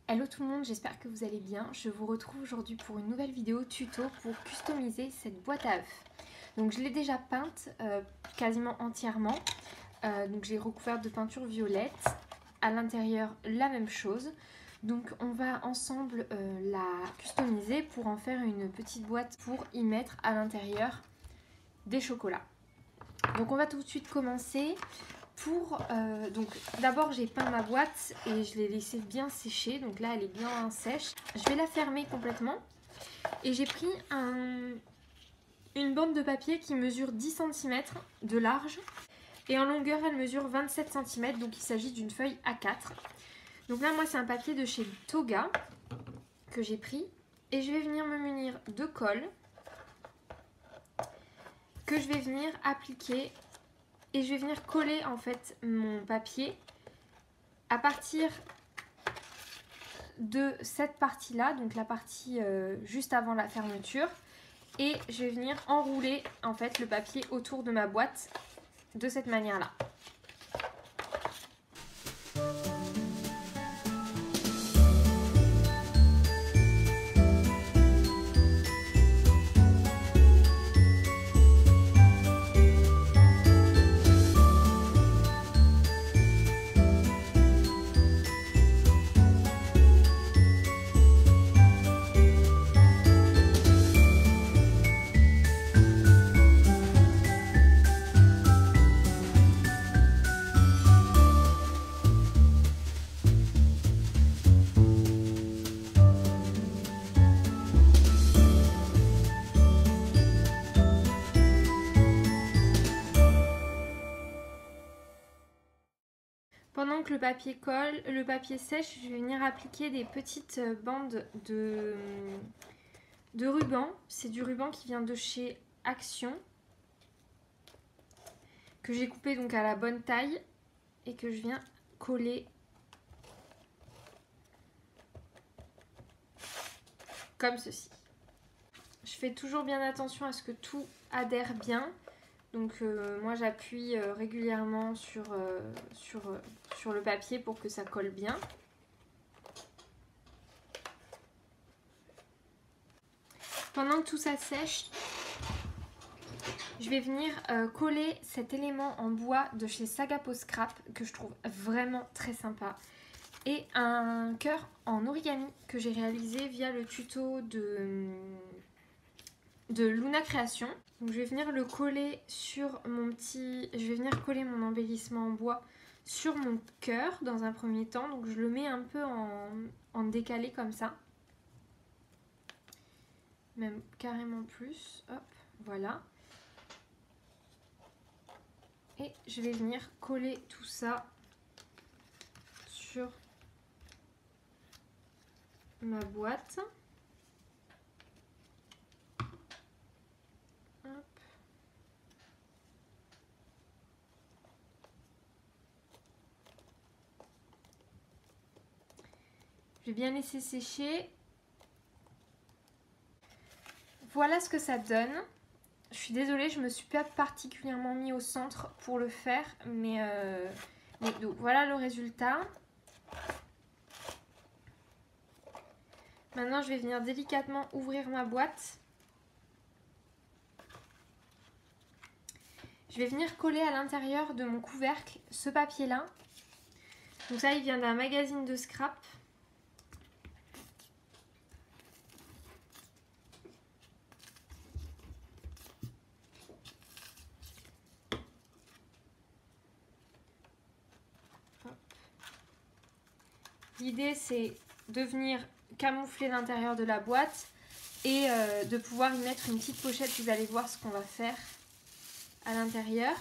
Hello tout le monde, j'espère que vous allez bien. Je vous retrouve aujourd'hui pour une nouvelle vidéo tuto pour customiser cette boîte à œufs. Donc je l'ai déjà peinte quasiment entièrement. Donc j'ai recouvert de peinture violette. À l'intérieur la même chose. Donc on va ensemble la customiser pour en faire une petite boîte pour y mettre à l'intérieur des chocolats. Donc on va tout de suite commencer. Donc d'abord j'ai peint ma boîte et je l'ai laissée bien sécher, donc là elle est bien sèche. Je vais la fermer complètement et j'ai pris une bande de papier qui mesure 10 cm de large et en longueur elle mesure 27 cm, donc il s'agit d'une feuille A4. Donc là moi c'est un papier de chez Toga que j'ai pris et je vais venir me munir de colle que je vais venir appliquer. Et je vais venir coller en fait mon papier à partir de cette partie-là, donc la partie juste avant la fermeture. Et je vais venir enrouler en fait le papier autour de ma boîte de cette manière-là. Pendant que le papier colle, le papier sèche, je vais venir appliquer des petites bandes de ruban. C'est du ruban qui vient de chez Action, que j'ai coupé donc à la bonne taille et que je viens coller comme ceci. Je fais toujours bien attention à ce que tout adhère bien. Donc moi j'appuie régulièrement sur le papier pour que ça colle bien. Pendant que tout ça sèche, je vais venir coller cet élément en bois de chez Sagapo Scrap que je trouve vraiment très sympa. Et un cœur en origami que j'ai réalisé via le tuto de Luna Création. Donc je vais venir le coller sur je vais venir coller mon embellissement en bois sur mon cœur dans un premier temps. Donc je le mets un peu en décalé comme ça. Même carrément plus. Hop, voilà. Et je vais venir coller tout ça sur ma boîte. Hop. Je vais bien laisser sécher. Voilà ce que ça donne. Je suis désolée, je me suis pas particulièrement mis au centre pour le faire, mais donc, voilà le résultat. Maintenant, je vais venir délicatement ouvrir ma boîte. Je vais venir coller à l'intérieur de mon couvercle ce papier-là. Donc ça, il vient d'un magazine de scrap. L'idée, c'est de venir camoufler l'intérieur de la boîte et de pouvoir y mettre une petite pochette. Vous allez voir ce qu'on va faire à l'intérieur.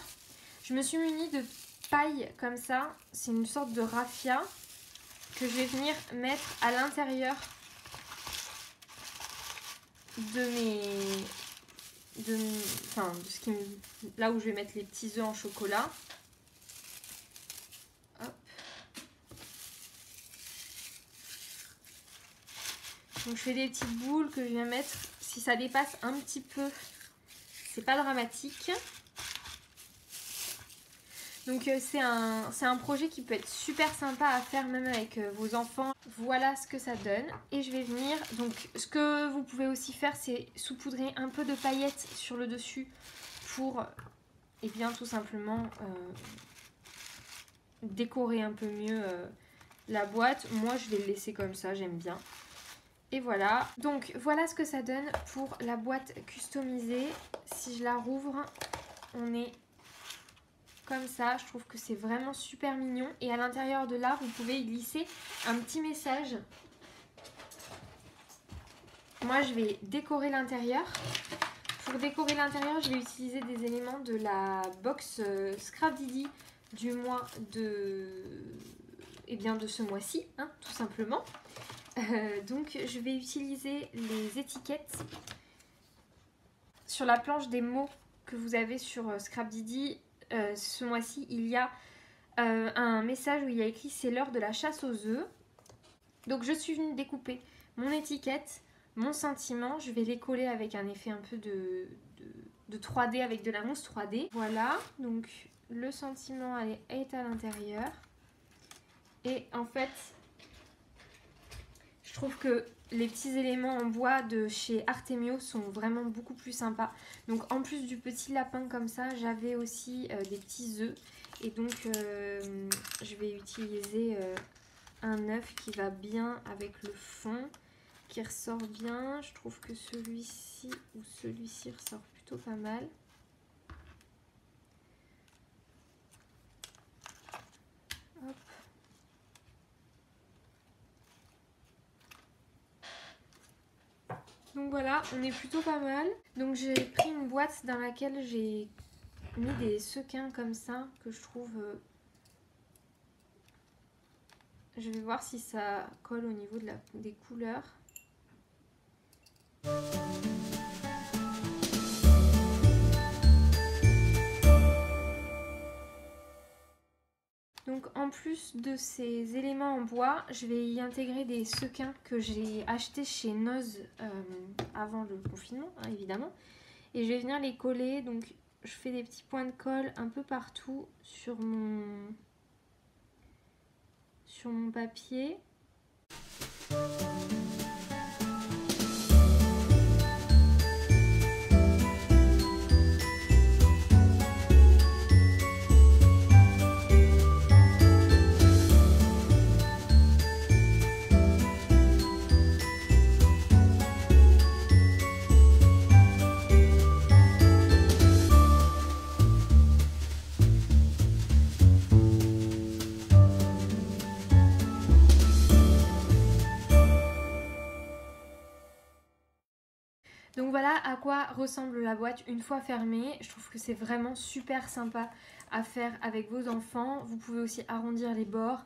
Je me suis munie de paille comme ça. C'est une sorte de raffia que je vais venir mettre à l'intérieur là où je vais mettre les petits œufs en chocolat. Hop. Donc je fais des petites boules que je viens mettre. Si ça dépasse un petit peu, c'est pas dramatique. Donc c'est un projet qui peut être super sympa à faire même avec vos enfants. Voilà ce que ça donne. Et je vais venir, donc ce que vous pouvez aussi faire, c'est saupoudrer un peu de paillettes sur le dessus pour, et bien tout simplement décorer un peu mieux la boîte. Moi je vais le laisser comme ça, j'aime bien. Et voilà, donc voilà ce que ça donne pour la boîte customisée. Si je la rouvre, on est comme ça. Je trouve que c'est vraiment super mignon. Et à l'intérieur de là, vous pouvez y glisser un petit message. Moi, je vais décorer l'intérieur. Pour décorer l'intérieur, je vais utiliser des éléments de la box Scrap Didi du mois de... Eh bien, de ce mois-ci, hein, tout simplement. Donc, je vais utiliser les étiquettes sur la planche des mots que vous avez sur Scrap Didi. Ce mois-ci, il y a un message où il y a écrit « C'est l'heure de la chasse aux œufs ». Donc, je suis venue découper mon étiquette, mon sentiment. Je vais les coller avec un effet un peu de 3D, avec de la mousse 3D. Voilà, donc le sentiment est à l'intérieur. Et en fait, je trouve que les petits éléments en bois de chez Artemio sont vraiment beaucoup plus sympas. Donc en plus du petit lapin comme ça, j'avais aussi des petits œufs. Et donc je vais utiliser un œuf qui va bien avec le fond, qui ressort bien. Je trouve que celui-ci ou celui-ci ressort plutôt pas mal. Hop. Donc voilà, on est plutôt pas mal. Donc j'ai pris une boîte dans laquelle j'ai mis des sequins comme ça que je trouve... Je vais voir si ça colle au niveau de des couleurs. Donc en plus de ces éléments en bois, je vais y intégrer des sequins que j'ai achetés chez Noz avant le confinement, hein, évidemment. Et je vais venir les coller, donc je fais des petits points de colle un peu partout sur mon papier. Donc voilà à quoi ressemble la boîte une fois fermée. Je trouve que c'est vraiment super sympa à faire avec vos enfants. Vous pouvez aussi arrondir les bords,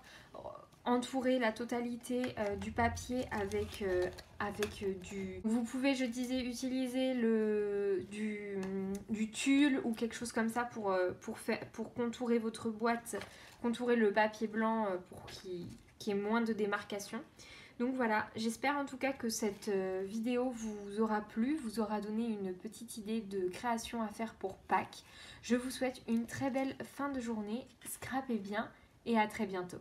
entourer la totalité du papier avec du... Vous pouvez, je disais, utiliser du tulle ou quelque chose comme ça pour contourer votre boîte, contourer le papier blanc pour qu'il y ait moins de démarcation. Donc voilà, j'espère en tout cas que cette vidéo vous aura plu, vous aura donné une petite idée de création à faire pour Pâques. Je vous souhaite une très belle fin de journée, scrapez bien et à très bientôt.